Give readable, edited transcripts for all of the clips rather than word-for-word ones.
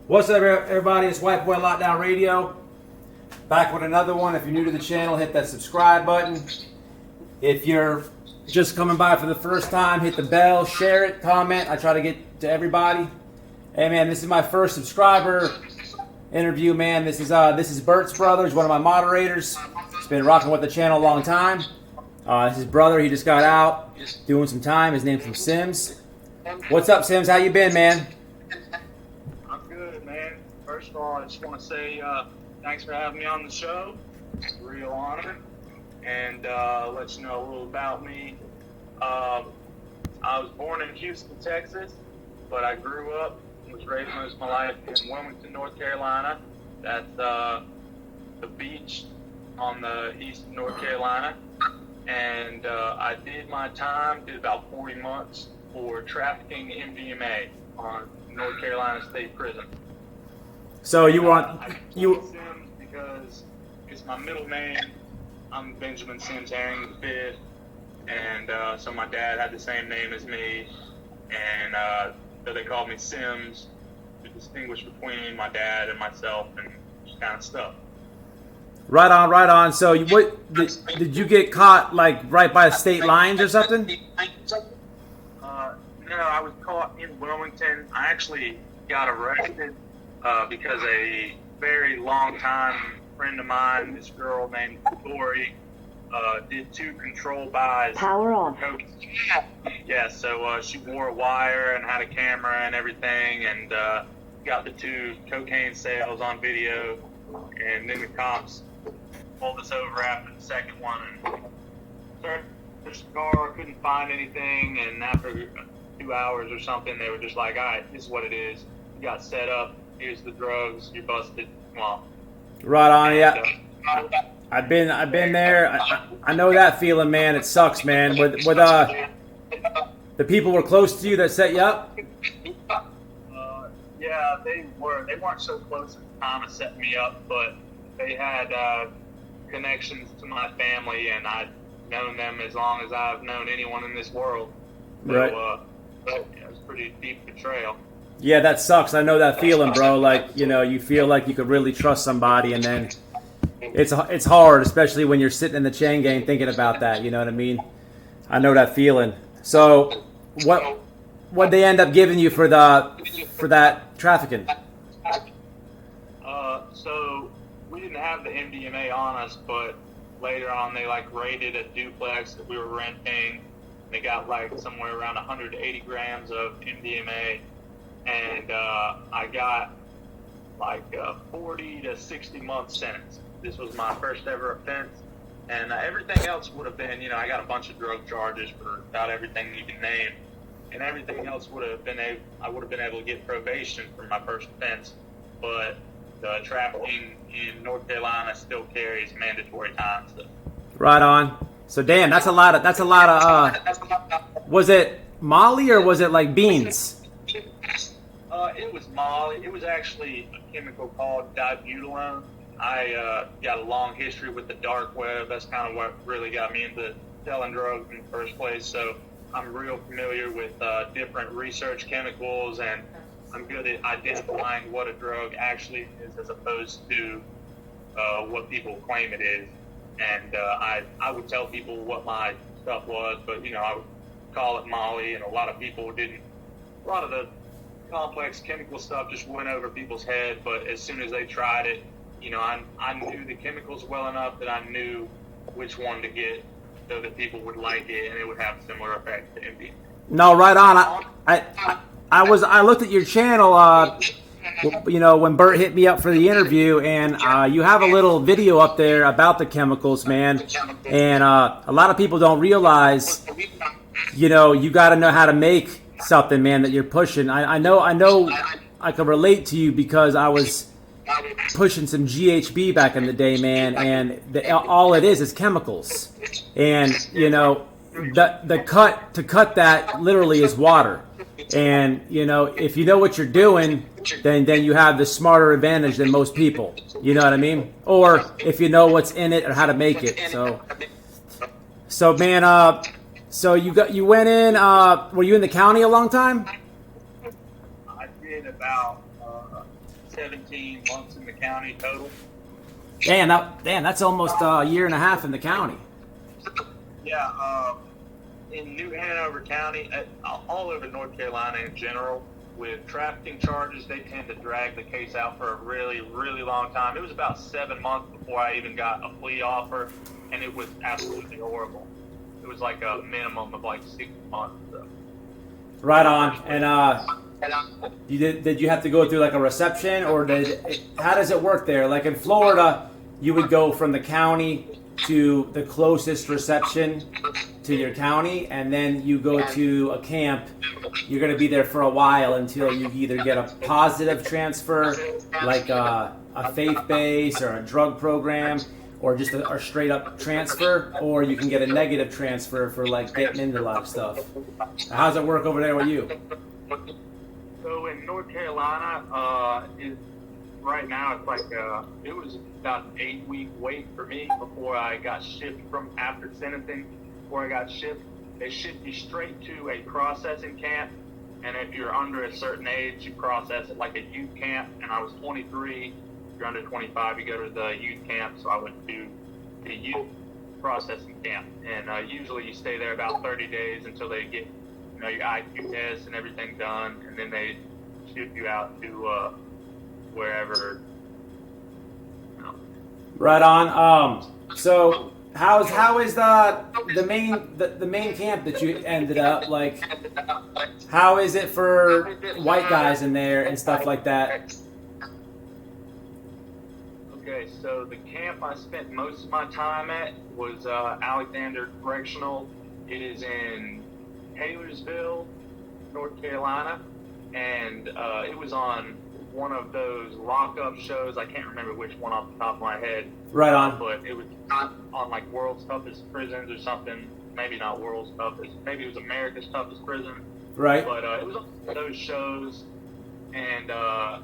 What's up, everybody? It's White Boy Lockdown Radio. Back with another one. If you're new to the channel, hit that subscribe button. If you're just coming by for the first time, hit the bell, share it, comment. I try to get to everybody. Hey, man, this is my first subscriber interview, man. This is Bert's brother. He's one of my moderators. He's been rocking with the channel a long time. This is his brother. He just got out doing some time. His name's from Sims. What's up, Sims? How you been, man? First of all, I just want to say thanks for having me on the show. It's a real honor. And let you know a little about me. I was born in Houston, Texas, but I grew up and was raised most of my life in Wilmington, North Carolina. That's the beach on the east of North Carolina. And I did my time, did about 40 months for trafficking MDMA on North Carolina State Prison. So you want Sims because it's my middle name. I'm Benjamin Sims Herring the fifth, and so my dad had the same name as me, and so they called me Sims to distinguish between my dad and myself and just kind of stuff. Right on, right on. So did you get caught like right by the state lines or something? No, I was caught in Wilmington. I actually got arrested. Because a very long time friend of mine, this girl named Dory, did 2 control buys. Power off. Yeah, so she wore a wire and had a camera and everything, and got the 2 cocaine sales on video. And then the cops pulled us over after the second one and searched the car, couldn't find anything, and after 2 hours or something, they were just like, all right, this is what it is. You got set up. Here's the drugs. You're busted. Come on. Right on. Yeah. I've been there. I know that feeling, man. It sucks, man. With the people were close to you that set you up. Yeah, they were. They weren't so close at the time of setting me up, but they had connections to my family, and I've known them as long as I've known anyone in this world. So, right. It was pretty deep betrayal. Yeah, that sucks. I know that feeling, bro. Like, you feel like you could really trust somebody, and then it's hard, especially when you're sitting in the chain gang thinking about that. You know what I mean? I know that feeling. So, what they end up giving you for that trafficking? So we didn't have the MDMA on us, but later on they raided a duplex that we were renting. They got somewhere around 180 grams of MDMA. And I got 40 to 60 month sentence. This was my first ever offense, and everything else would have been, I got a bunch of drug charges for about everything you can name, and everything else would have been I would have been able to get probation for my first offense, but the trafficking in North Carolina still carries mandatory time. So. Right on. So damn, that's a lot of. Was it Molly or was it like beans? It was Molly. It was actually a chemical called dibutylone. I got a long history with the dark web. That's kind of what really got me into selling drugs in the first place. So I'm real familiar with different research chemicals, and I'm good at identifying what a drug actually is as opposed to what people claim it is. And I would tell people what my stuff was, but, I would call it Molly, and a lot of people didn't. A lot of the complex chemical stuff just went over people's head, but as soon as they tried it, I knew the chemicals well enough that I knew which one to get so that people would like it and it would have similar effects to MDMA. No, right on. I looked at your channel, when Bert hit me up for the interview, and you have a little video up there about the chemicals, man. And a lot of people don't realize, you got to know how to make something, man, that you're pushing. I know I can relate to you because I was pushing some GHB back in the day, man, and all it is chemicals. And the cut that literally is water. And if you know what you're doing, then you have the smarter advantage than most people. You know what I mean? Or if you know what's in it or how to make it. So man, So you went in. Were you in the county a long time? I did about 17 months in the county total. Damn, that's almost a year and a half in the county. Yeah, in New Hanover County, all over North Carolina in general, with trafficking charges, they tend to drag the case out for a really, really long time. It was about 7 months before I even got a plea offer, and it was absolutely horrible. It was like a minimum of like 6 months. So. Right on. And did you have to go through like a reception, or how does it work there? Like in Florida, you would go from the county to the closest reception to your county, and then you go to a camp. You're going to be there for a while until you either get a positive transfer, like a faith base or a drug program, or just a straight up transfer, or you can get a negative transfer for like getting into a lot of stuff. How's it work over there with you? So in North Carolina, right now it's like it was about an 8-week wait for me before I got shipped from after sentencing. Before I got shipped, they shipped you straight to a processing camp, and if you're under a certain age, you process it like a youth camp. And I was 23. If you're under 25, you go to the youth camp. So I went to the youth processing camp, and usually you stay there about 30 days until they get your IQ test and everything done, and then they ship you out to wherever. Right on. So how is the main camp that you ended up, like? How is it for white guys in there and stuff like that? Okay, so the camp I spent most of my time at was Alexander Correctional. It is in Taylorsville, North Carolina, and it was on one of those lockup shows. I can't remember which one off the top of my head. Right on. But it was on like World's Toughest Prisons or something. Maybe not World's Toughest. Maybe it was America's Toughest Prison. Right. But it was on those shows, and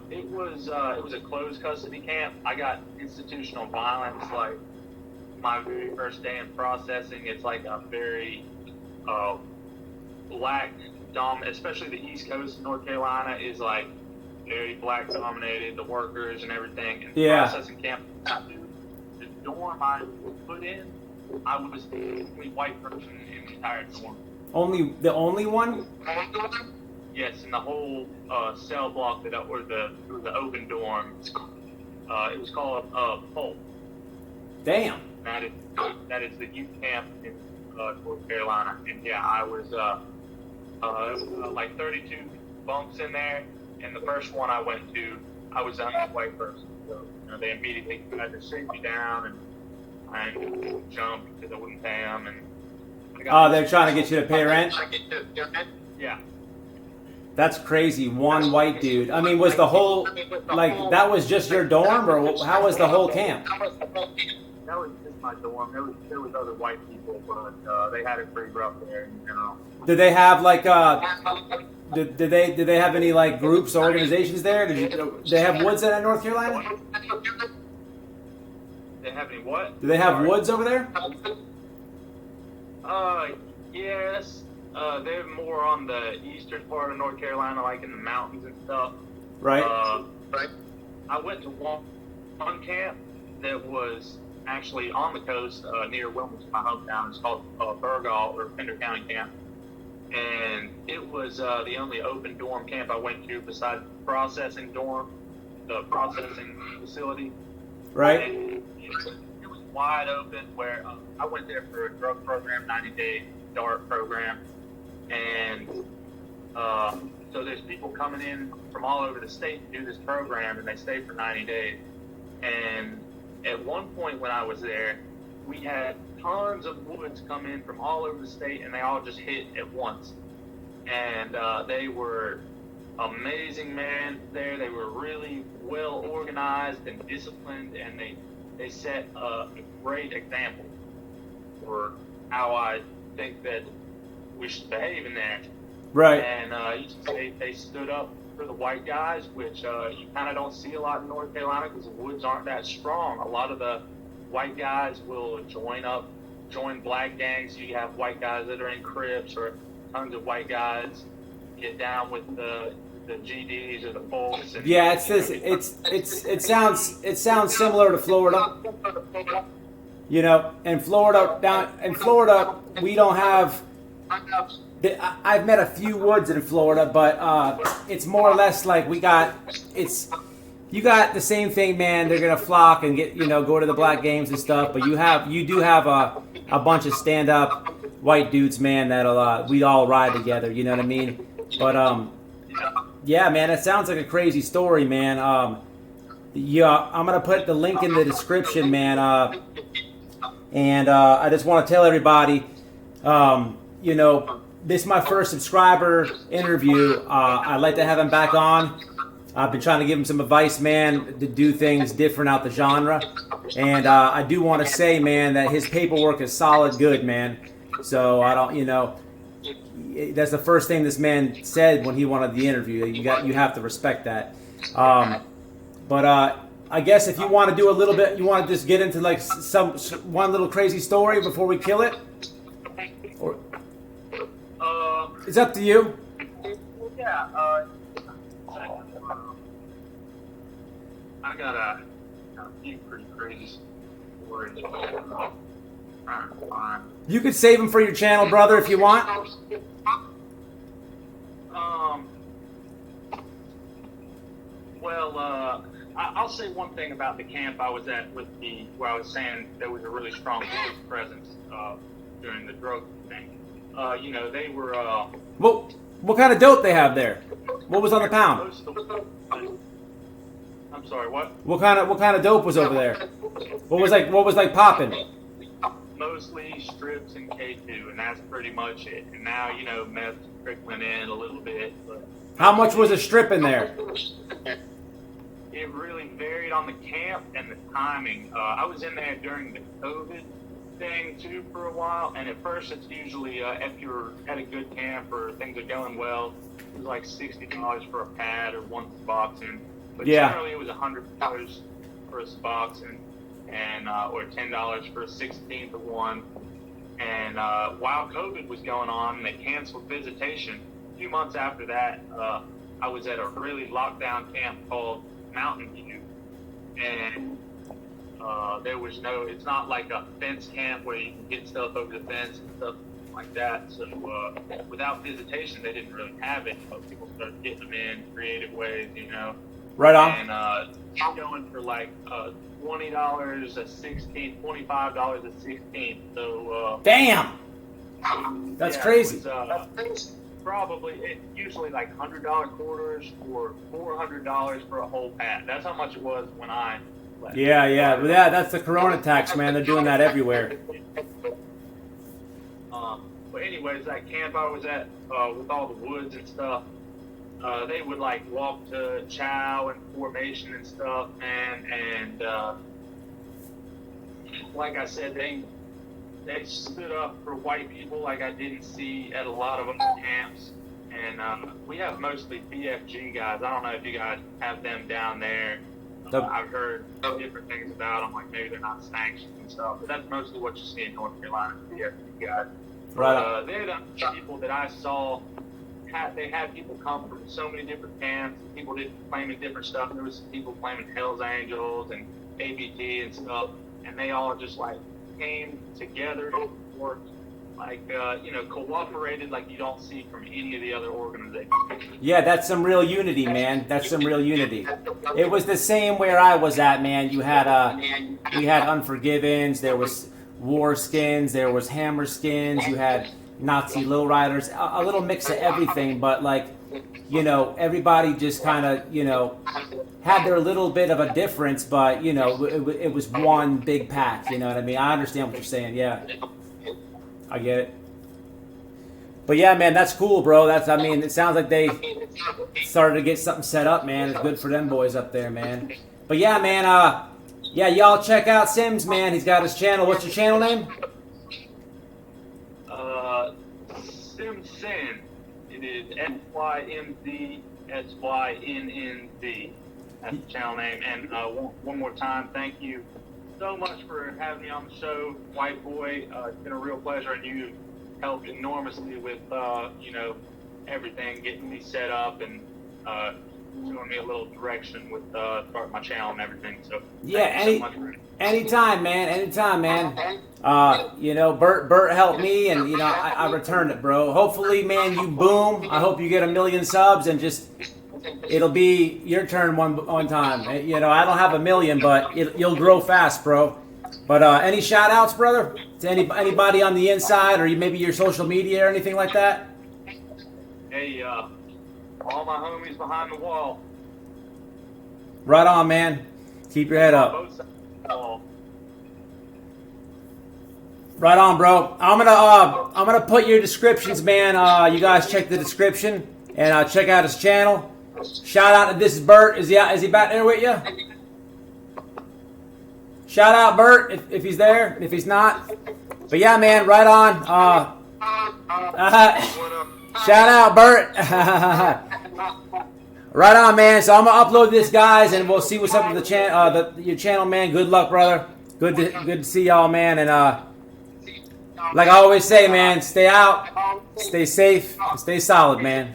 it was a closed custody camp. I got institutional violence like my very first day in processing. It's like a very black dominant, especially the East Coast of North Carolina is like very black dominated, the workers and everything. And yeah. Processing camp, the dorm I was put in, I was the only white person in the entire dorm. The only one? Yes, in the whole cell block that or the open dorm. It was called Pulp. Damn. That is the youth camp in North Carolina, and yeah, I was like 32 bunks in there. And the first one I went to, I was the only white person. So they immediately tried to shake me down, and I jumped because I wouldn't pay them. And they're trying to get you to pay rent? Yeah. That's crazy. One white dude. I mean, was the whole, like, that was just your dorm, or how was the whole camp? That was just my dorm. There was other white people, but they had it pretty rough there. Did they have like did they have any like groups or organizations there? Did they have woods in North Carolina? They have any what? Do they have woods over there? Yes. They're more on the eastern part of North Carolina, like in the mountains and stuff. Right. Right. I went to one camp that was actually on the coast near Wilmington, my hometown. It's called Burgall or Pender County Camp. And it was the only open dorm camp I went to besides the processing dorm, the processing facility. Right. And it was wide open where I went there for a drug program, 90-day DART program. And so there's people coming in from all over the state to do this program, and they stay for 90 days. And at one point when I was there, we had tons of woods come in from all over the state, and they all just hit at once. And they were amazing, man. There, they were really well organized and disciplined, and they set a great example for how I think that we should behave in there. Right. And they stood up for the white guys, which you kind of don't see a lot in North Carolina because the woods aren't that strong. A lot of the white guys will join black gangs. You have white guys that are in Crips, or tons of white guys get down with the the GDs or the folks. And, Yeah, it's this. It sounds similar to Florida. You know, in Florida, we don't have. I've met a few woods in Florida, but it's more or less like you got the same thing, man. They're gonna flock and go to the black games and stuff, but you do have a bunch of stand up white dudes, man. That'll we all ride together. You know what I mean? But yeah, man, it sounds like a crazy story, man. Yeah, I'm gonna put the link in the description, man. And I just want to tell everybody, this is my first subscriber interview. I'd like to have him back on. I've been trying to give him some advice, man, to do things different out the genre. And I do want to say, man, that his paperwork is solid good, man. So I don't, that's the first thing this man said when he wanted the interview. You have to respect that. But I guess if you want to do a little bit, you want to just get into like one little crazy story before we kill it? Or it's up to you. Yeah, I got a few pretty crazy stories. You could save them for your channel, brother, if you want. Well, I'll say one thing about the camp I was at where I was saying there was a really strong police presence during the drug thing. They were. What kind of dope they have there? What was on the pound? I'm sorry, what? What kind of dope was over there? What was like popping? Mostly strips and K2, and that's pretty much it. And now, meth's trickling in a little bit. But how much was a strip in there? It really varied on the camp and the timing. I was in there during the COVID thing too for a while, and at first it's usually if you're at a good camp or things are going well, it was like $60 for a pad or one Suboxone. But generally it was $100 for a Suboxone, and or $10 for a 16th of one. And while COVID was going on, they canceled visitation. A few months after that, I was at a really locked down camp called Mountain View, and there was it's not like a fence camp where you can get stuff over the fence and stuff like that. So without visitation, they didn't really have it. So people started getting them in creative ways, Right on. And going for like $20 a 16, $25 a 16. So damn, that's crazy. It was, probably usually like $100 quarters or $400 for a whole pad. That's how much it was when I left. Yeah. That's the Corona tax, man. They're doing that everywhere. But anyways, that camp I was at with all the woods and stuff, they would like walk to chow and formation and stuff, man. And like I said, they stood up for white people like I didn't see at a lot of other camps. And we have mostly BFG guys. I don't know if you guys have them down there. I've heard different things about them, like maybe they're not sanctioned and stuff. But that's mostly what you see in North Carolina, BFG guys. Right. They're the people that I saw. They had people come from so many different camps. People claiming different stuff. There was some people claiming Hell's Angels and ABT and stuff. And they all just like came together and worked, like cooperated like you don't see from any of the other organizations. Yeah, that's some real unity, man. That's some real unity. It was the same where I was at, man. We had Unforgivens, there was War Skins, there was Hammer Skins, you had Nazi Lowriders, a little mix of everything, but like, everybody just kind of, had their little bit of a difference, but, it was one big pack, you know what I mean? I understand what you're saying, yeah. I get it. But yeah, man, that's cool, bro. It sounds like they started to get something set up, man. It's good for them boys up there, man. But yeah, man, y'all check out Sims, man. He's got his channel. What's your channel name? Simsyn. It is SYMZSYNNZ. That's the channel name. And one more time, thank you so much for having me on the show, White Boy. It's been a real pleasure, and you helped enormously with everything, getting me set up and showing me a little direction with starting my channel and everything. So Yeah, thank you so much for it. anytime, man. Anytime, man. You know, Bert helped me, and you know, I returned it, bro. Hopefully, man, you boom. I hope you get 1 million subs, and just it'll be your turn one time. You know, I don't have 1 million, but you'll grow fast, bro. But any shout outs, brother, to anybody on the inside, or maybe your social media or anything like that? Hey, all my homies behind the wall. Right on, man. Keep your head up. Both sides of the wall. Right on, bro. I'm gonna put your descriptions, man. You guys check the description and check out his channel. Shout out to This Is Bert. Is he back there with you? Shout out Bert if he's there. If he's not, but yeah, man. Right on. Shout out Bert. Right on, man. So I'm gonna upload this, guys, and we'll see what's up with the your channel, man. Good luck, brother. Good to see y'all, man. And like I always say, man, stay out, stay safe, and stay solid, man.